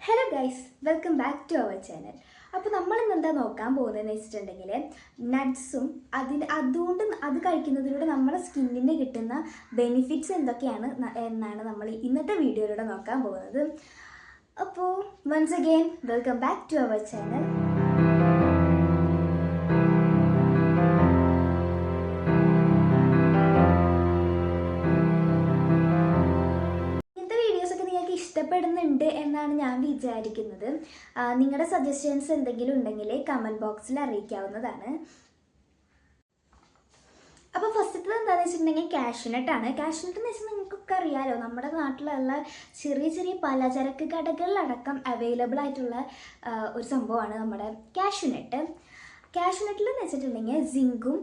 Hello guys, welcome back to our channel. അപ്പോൾ നമ്മൾ ഇന്ന് എന്താ നോക്കാൻ പോകുന്നതെന്ന് വെച്ചിട്ടുണ്ടെങ്കിൽ നട്ട്സും അതുകൊണ്ട് അത് കഴിക്കുന്നതിലൂടെ നമ്മുടെ സ്കിന്നിന് കിട്ടുന്ന ബെനിഫിറ്റ്സ് എന്തൊക്കെയാണ് എന്നാണ് നമ്മൾ ഇന്നത്തെ വീഡിയോയിലൂടെ നോക്കാൻ പോകുന്നത്. അപ്പോൾ once again welcome back to our channel. ഇഷ്ടപ്പെടുന്നുണ്ട് എന്നാണ് ഞാൻ വിചാരിക്കുന്നത്. നിങ്ങളുടെ സജഷൻസ് എന്തെങ്കിലും ഉണ്ടെങ്കിൽ കമൻറ്റ് ബോക്സിൽ അറിയിക്കാവുന്നതാണ്. അപ്പോൾ ഫസ്റ്റത്തെ എന്താണെന്ന് വെച്ചിട്ടുണ്ടെങ്കിൽ കാഷ്യൂനട്ടാണ്. കാഷ്യൂനട്ട് എന്ന് വെച്ചാൽ നിങ്ങൾക്കൊക്കെ അറിയാമല്ലോ, നമ്മുടെ നാട്ടിലുള്ള ചെറിയ ചെറിയ പലചരക്ക് കടകളിലടക്കം അവൈലബിൾ ആയിട്ടുള്ള ഒരു സംഭവമാണ് നമ്മുടെ കാഷ്യൂനട്ട്. കാഷ്യൂനട്ടിൽ എന്ന് വെച്ചിട്ടുണ്ടെങ്കിൽ സിങ്കും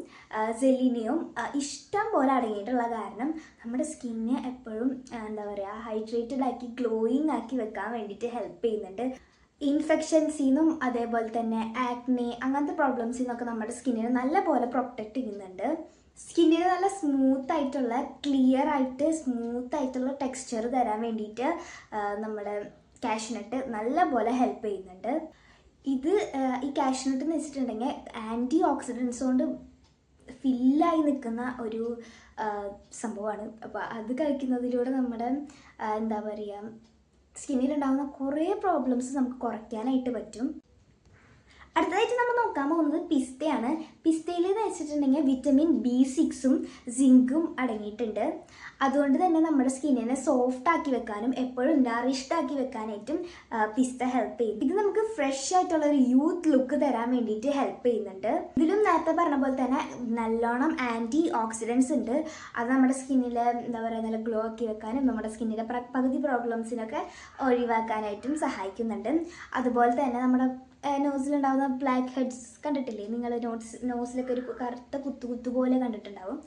സെലീനിയവും ഇഷ്ടം പോലെ അടങ്ങിയിട്ടുള്ള കാരണം നമ്മുടെ സ്കിന്നെ എപ്പോഴും എന്താ പറയുക ഹൈഡ്രേറ്റഡ് ആക്കി ഗ്ലോയിങ് ആക്കി വെക്കാൻ വേണ്ടിയിട്ട് ഹെൽപ്പ് ചെയ്യുന്നുണ്ട്. ഇൻഫെക്ഷൻസിൽ നിന്നും അതേപോലെ തന്നെ ആക്നെ അങ്ങനത്തെ പ്രോബ്ലംസിൽ നിന്നൊക്കെ നമ്മുടെ സ്കിന്നിനെ നല്ല പോലെ പ്രൊട്ടക്റ്റ് ചെയ്യുന്നുണ്ട്. സ്കിന്നിന് നല്ല സ്മൂത്ത് ആയിട്ടുള്ള ടെക്സ്ചർ തരാൻ വേണ്ടിയിട്ട് നമ്മുടെ കാഷ്യൂനട്ട് നല്ല പോലെ ഹെൽപ്പ് ചെയ്യുന്നുണ്ട്. ഈ കാഷ്യൂനട്ട് എന്ന് വെച്ചിട്ടുണ്ടെങ്കിൽ ആൻറ്റി ഓക്സിഡൻസ് കൊണ്ട് ഫില്ലായി നിൽക്കുന്ന ഒരു സംഭവമാണ്. അപ്പോൾ അത് കഴിക്കുന്നതിലൂടെ നമ്മുടെ എന്താ പറയുക സ്കിന്നിലുണ്ടാകുന്ന കുറേ പ്രോബ്ലംസ് നമുക്ക് കുറയ്ക്കാനായിട്ട് പറ്റും. അടുത്തതായിട്ട് നമ്മൾ നോക്കാൻ പോകുന്നത് പിസ്തയാണ്. പിസ്തയിൽ എന്ന് വെച്ചിട്ടുണ്ടെങ്കിൽ വിറ്റമിൻ B6ഉം സിങ്കും അടങ്ങിയിട്ടുണ്ട്. അതുകൊണ്ട് തന്നെ നമ്മുടെ സ്കിന്നിനെ സോഫ്റ്റ് ആക്കി വെക്കാനും എപ്പോഴും നറിഷ്ഡ് ആക്കി വെക്കാനായിട്ടും പിസ്ത ഹെൽപ്പ് ചെയ്യും. ഇത് നമുക്ക് ഫ്രഷ് ആയിട്ടുള്ള ഒരു യൂത്ത് ലുക്ക് തരാൻ വേണ്ടിയിട്ട് ഹെൽപ്പ് ചെയ്യുന്നുണ്ട്. ഇതിലും നേരത്തെ പറഞ്ഞ പോലെ തന്നെ നല്ലോണം ആൻറ്റി ഓക്സിഡൻസ് ഉണ്ട്. അത് നമ്മുടെ സ്കിന്നിൽ എന്താ പറയുക നല്ല ഗ്ലോ ആക്കി വെക്കാനും നമ്മുടെ സ്കിന്നിലെ പകുതി പ്രോബ്ലംസിനൊക്കെ ഒഴിവാക്കാനായിട്ടും സഹായിക്കുന്നുണ്ട്. അതുപോലെ തന്നെ നമ്മുടെ നോസിലുണ്ടാകുന്ന ബ്ലാക്ക് ഹെഡ്സ് കണ്ടിട്ടില്ലേ നിങ്ങൾ? നോസിലൊക്കെ ഒരു കറുത്ത കുത്തു പോലെ കണ്ടിട്ടുണ്ടാവും.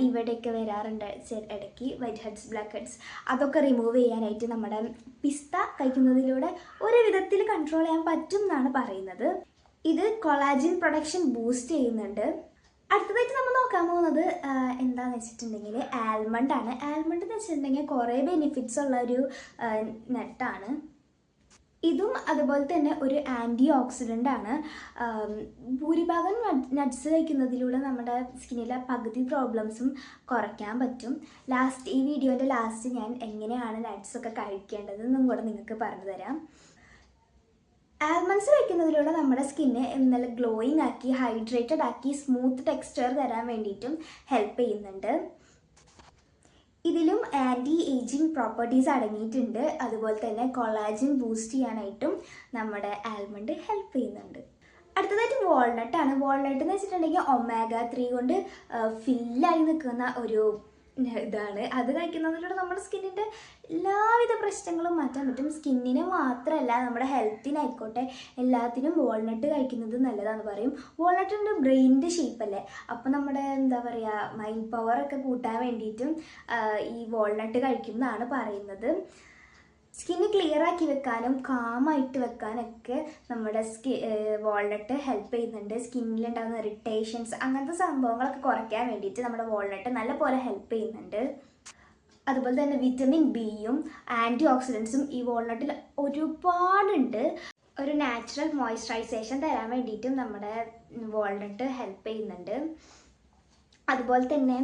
ഇവിടെയൊക്കെ വരാറുണ്ട് ഇടയ്ക്ക് വൈറ്റ് ഹെഡ്സ്, ബ്ലാക്ക് ഹെഡ്സ്. അതൊക്കെ റിമൂവ് ചെയ്യാനായിട്ട് നമ്മുടെ പിസ്ത കഴിക്കുന്നതിലൂടെ ഒരു വിധത്തിൽ കൺട്രോൾ ചെയ്യാൻ പറ്റും എന്നാണ് പറയുന്നത്. ഇത് കൊളാജിൻ പ്രൊഡക്ഷൻ ബൂസ്റ്റ് ചെയ്യുന്നുണ്ട്. അടുത്തതായിട്ട് നമ്മൾ നോക്കാൻ പോകുന്നത് എന്താണെന്ന് വെച്ചിട്ടുണ്ടെങ്കിൽ ആൽമണ്ട് ആണ്. ആൽമണ്ട് എന്ന് വെച്ചിട്ടുണ്ടെങ്കിൽ കുറേ ബെനിഫിറ്റ്സ് ഉള്ള ഒരു നട്ടാണ്. ഇതും അതുപോലെ തന്നെ ഒരു ആൻറ്റി ഓക്സിഡൻ്റ് ആണ്. ഭൂരിഭാഗം നട്ട്സ് കഴിക്കുന്നതിലൂടെ നമ്മുടെ സ്കിന്നിലെ പകുതി പ്രോബ്ലംസും കുറയ്ക്കാൻ പറ്റും. ഈ വീഡിയോൻ്റെ ലാസ്റ്റ് ഞാൻ എങ്ങനെയാണ് നട്ട്സൊക്കെ കഴിക്കേണ്ടതെന്നും കൂടെ നിങ്ങൾക്ക് പറഞ്ഞു തരാം. ആൽമണ്ട്സ് കഴിക്കുന്നതിലൂടെ നമ്മുടെ സ്കിന്നെ നല്ല ഗ്ലോയിങ് ആക്കി ഹൈഡ്രേറ്റഡ് ആക്കി സ്മൂത്ത് ടെക്സ്ചർ തരാൻ വേണ്ടിയിട്ടും ഹെൽപ്പ് ചെയ്യുന്നുണ്ട്. ഇതിലും ആൻറ്റി ഏജിങ് പ്രോപ്പർട്ടീസ് അടങ്ങിയിട്ടുണ്ട്. അതുപോലെ തന്നെ കൊളാജിൻ ബൂസ്റ്റ് ചെയ്യാനായിട്ടും നമ്മുടെ ആൽമണ്ട് ഹെൽപ്പ് ചെയ്യുന്നുണ്ട്. അടുത്തതായിട്ട് വാൾനട്ടാണ്. വാൾനട്ട് എന്ന് വെച്ചിട്ടുണ്ടെങ്കിൽ omega-3 കൊണ്ട് ഫില്ലായി നിൽക്കുന്ന ഒരു ഇതാണ്. അത് കഴിക്കുന്നതിലൂടെ നമ്മുടെ സ്കിന്നിൻ്റെ എല്ലാവിധ പ്രശ്നങ്ങളും മാറ്റാൻ പറ്റും. സ്കിന്നിന് മാത്രമല്ല നമ്മുടെ ഹെൽത്തിനായിക്കോട്ടെ എല്ലാത്തിനും വാൾനട്ട് കഴിക്കുന്നത് നല്ലതാണെന്ന് പറയും. വാൾനട്ടിൻ്റെ ബ്രെയിനിൻ്റെ ഷേപ്പല്ലേ, അപ്പോൾ നമ്മുടെ എന്താ പറയുക മൈൻഡ് പവറൊക്കെ കൂട്ടാൻ വേണ്ടിയിട്ടും ഈ വാൾനട്ട് കഴിക്കുന്നതാണ് പറയുന്നത്. സ്കിന്ന് ക്ലിയർ ആക്കി വെക്കാനും കാമായിട്ട് വെക്കാനൊക്കെ നമ്മുടെ വാൾനട്ട് ഹെൽപ്പ് ചെയ്യുന്നുണ്ട്. സ്കിന്നിലുണ്ടാകുന്ന ഇറിറ്റേഷൻസ് അങ്ങനത്തെ സംഭവങ്ങളൊക്കെ കുറയ്ക്കാൻ വേണ്ടിയിട്ട് നമ്മുടെ വാൾനട്ട് നല്ല പോലെ ഹെൽപ്പ് ചെയ്യുന്നുണ്ട്. അതുപോലെ തന്നെ വിറ്റമിൻ ബിയും ആൻറ്റി ഓക്സിഡൻസും ഈ വാൾനട്ടിൽ ഒരുപാടുണ്ട്. ഒരു നാച്ചുറൽ മോയ്സ്ചറൈസേഷൻ തരാൻ വേണ്ടിയിട്ടും നമ്മുടെ വാൾനട്ട് ഹെൽപ്പ് ചെയ്യുന്നുണ്ട്. അതുപോലെ തന്നെ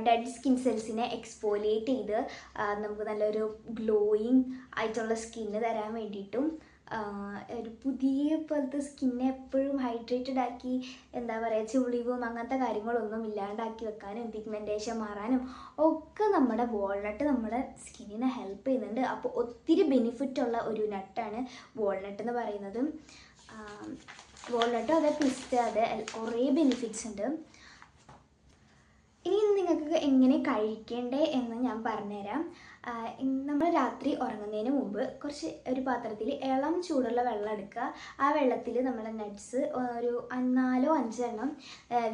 ഡെഡ് സ്കിൻ സെൽസിനെ എക്സ്ഫോലിയേറ്റ് ചെയ്ത് നമുക്ക് നല്ലൊരു ഗ്ലോയിങ് ആയിട്ടുള്ള സ്കിന്ന് തരാൻ വേണ്ടിയിട്ടും ഒരു പുതിയ പോലത്തെ സ്കിന്നെ എപ്പോഴും ഹൈഡ്രേറ്റഡ് ആക്കി എന്താ പറയുക ചുളിവും അങ്ങനത്തെ കാര്യങ്ങളൊന്നും ഇല്ലാണ്ടാക്കി വെക്കാനും പിഗ്മെൻറ്റേഷൻ മാറാനും ഒക്കെ നമ്മുടെ വാൾനട്ട് നമ്മുടെ സ്കിന്നിനെ ഹെൽപ്പ് ചെയ്യുന്നുണ്ട്. അപ്പോൾ ഒത്തിരി ബെനിഫിറ്റുള്ള ഒരു നട്ടാണ് വാൾനട്ട് എന്ന് പറയുന്നത്. വാൾനട്ടും അതെ പിസ്ത അതെ കുറേ ബെനിഫിറ്റ്സ് ഉണ്ട്. ഇനി നിങ്ങൾക്ക് എങ്ങനെ കഴിക്കേണ്ടേ എന്ന് ഞാൻ പറഞ്ഞുതരാം. നമ്മൾ രാത്രി ഉറങ്ങുന്നതിന് മുമ്പ് ഒരു പാത്രത്തിൽ ഇളം ചൂടുള്ള വെള്ളം എടുക്കുക. ആ വെള്ളത്തിൽ നമ്മൾ നട്ട്സ് ഒരു 4-5 എണ്ണം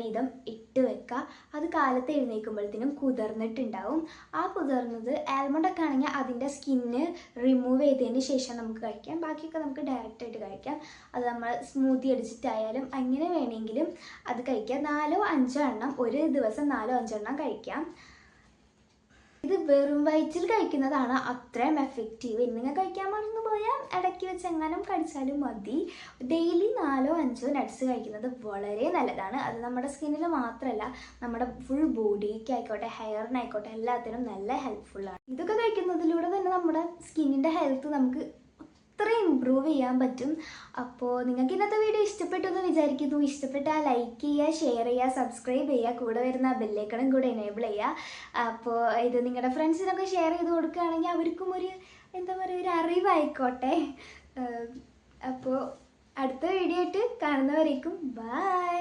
വീതം ഇട്ട് വെക്കുക. അത് കാലത്ത് എഴുന്നേൽക്കുമ്പോഴത്തേനും കുതിർന്നിട്ടുണ്ടാവും. ആ കുതിർന്നത് ആൽമണ്ടൊക്കെ ആണെങ്കിൽ അതിൻ്റെ സ്കിന്ന് റിമൂവ് ചെയ്തതിന് ശേഷം നമുക്ക് കഴിക്കാം. ബാക്കിയൊക്കെ നമുക്ക് ഡയറക്റ്റായിട്ട് കഴിക്കാം. അത് നമ്മൾ സ്മൂത്തി അടിച്ചിട്ടായാലും അങ്ങനെ വേണമെങ്കിലും അത് കഴിക്കാം. 4-5 എണ്ണം ഒരു ദിവസം 4-5 എണ്ണം കഴിക്കാം. ഇത് വെറും വയറ്റിൽ കഴിക്കുന്നതാണ് അത്രയും എഫക്റ്റീവ്. നിങ്ങൾ കഴിക്കാൻ മറന്നു പോയാൽ ഇടയ്ക്ക് വെച്ച് എങ്ങാനും കഴിച്ചാലും മതി. ഡെയിലി 4-5 നട്ട്സ് കഴിക്കുന്നത് വളരെ നല്ലതാണ്. അത് നമ്മുടെ സ്കിന്നിന് മാത്രമല്ല, നമ്മുടെ ഫുൾ ബോഡിക്ക് ആയിക്കോട്ടെ, ഹെയറിനായിക്കോട്ടെ, എല്ലാത്തിനും നല്ല ഹെൽപ്ഫുള്ളാണ്. ഇതൊക്കെ കഴിക്കുന്നതിലൂടെ തന്നെ നമ്മുടെ സ്കിന്നിൻ്റെ ഹെൽത്ത് നമുക്ക് അത്രയും ഇമ്പ്രൂവ് ചെയ്യാൻ പറ്റും. അപ്പോൾ നിങ്ങൾക്ക് ഇന്നത്തെ വീഡിയോ ഇഷ്ടപ്പെട്ടു എന്ന് വിചാരിക്കുന്നു. ഇഷ്ടപ്പെട്ടാൽ ലൈക്ക് ചെയ്യുക, ഷെയർ ചെയ്യുക, സബ്സ്ക്രൈബ് ചെയ്യുക, കൂടെ വരുന്ന ബെല്ലൈക്കണും കൂടെ എനേബിൾ ചെയ്യുക. അപ്പോൾ ഇത് നിങ്ങളുടെ ഫ്രണ്ട്സിനൊക്കെ ഷെയർ ചെയ്ത് കൊടുക്കുകയാണെങ്കിൽ അവർക്കും ഒരു എന്താ പറയുക, ഒരു അറിവായിക്കോട്ടെ. അപ്പോൾ അടുത്ത വീഡിയോ ആയിട്ട് കാണുന്നവരേക്കും ബൈ.